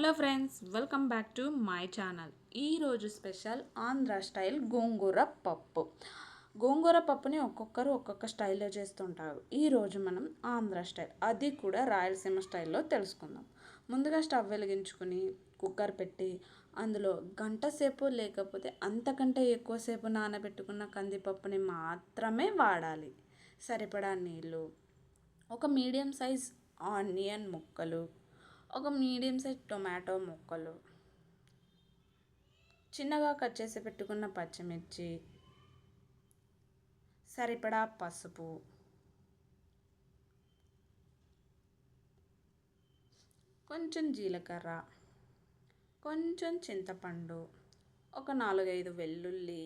Hello friends, welcome back to my channel. ఈరోజు special Andhra style గోంగూర పప్పు. గోంగూర పప్పుని ఒక్కొక్కరు ఒక్కొక్క స్టైల్లో చేస్తుంటారు. ఈరోజు మనం ఆంధ్ర స్టైల్, అది కూడా రాయలసీమ స్టైల్లో తెలుసుకుందాం. ముందుగా స్టవ్ వెలిగించుకుని కుక్కర్ పెట్టి అందులో గంట సేపు లేకపోతే అంతకంటే ఎక్కువసేపు నానబెట్టుకున్న కందిపప్పుని మాత్రమే వాడాలి. సరిపడా నీళ్ళు, ఒక మీడియం సైజ్ ఆనియన్ ముక్కలు, ఒక మీడియం సైజ్ టొమాటో ముక్కలు, చిన్నగా కట్ చేసి పెట్టుకున్న పచ్చిమిర్చి, సరిపడా పసుపు, కొంచెం జీలకర్ర, కొంచెం చింతపండు, ఒక 4-5 వెల్లుల్లి,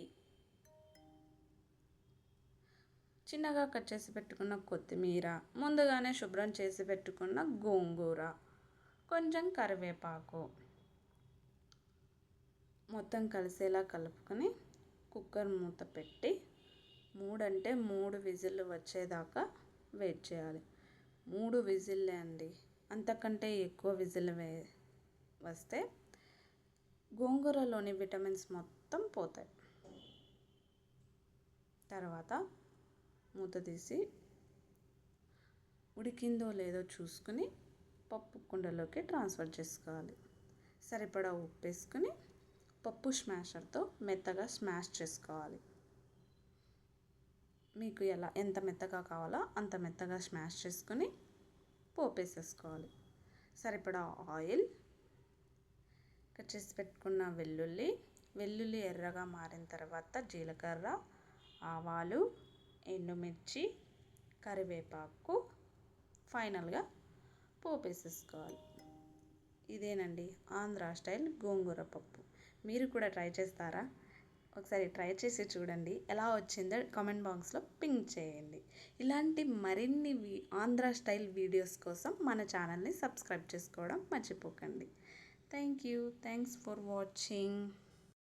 చిన్నగా కట్ చేసి పెట్టుకున్న కొత్తిమీర, ముందుగానే శుభ్రం చేసి పెట్టుకున్న గోంగూర, కొంచెం కరివేపాకు మొత్తం కలిసేలా కలుపుకొని కుక్కర్ మూత పెట్టి 3 విజిల్లు వచ్చేదాకా వెయిట్ చేయాలి. 3 విజిల్లే అండి, అంతకంటే ఎక్కువ విజిల్ వస్తే గోంగూరలోని విటమిన్స్ మొత్తం పోతాయి. తర్వాత మూత తీసి ఉడికిందో లేదో చూసుకుని పప్పు కుండలోకి ట్రాన్స్ఫర్ చేసుకోవాలి. సరిపడా ఉప్పు వేసుకుని పప్పు స్మాషర్తో మెత్తగా స్మాష్ చేసుకోవాలి. మీకు ఎంత మెత్తగా కావాలో అంత మెత్తగా స్మాష్ చేసుకొని పోపు వేసేసుకోవాలి. సరిపడా ఆయిల్, కట్ చేసి పెట్టుకున్న వెల్లుల్లి ఎర్రగా మారిన తర్వాత జీలకర్ర, ఆవాలు, ఎండుమిర్చి, కరివేపాకు, ఫైనల్గా పోపు వేసేసుకోవాలి. ఇదేనండి ఆంధ్ర స్టైల్ గోంగూర పప్పు. మీరు కూడా ట్రై చేస్తారా? ఒకసారి ట్రై చేసి చూడండి, ఎలా వచ్చిందో కామెంట్ బాక్స్లో పింక్ చేయండి. ఇలాంటి మరిన్ని ఆంధ్ర స్టైల్ వీడియోస్ కోసం మన ఛానల్ని సబ్స్క్రైబ్ చేసుకోవడం మర్చిపోకండి. Thanks for watching.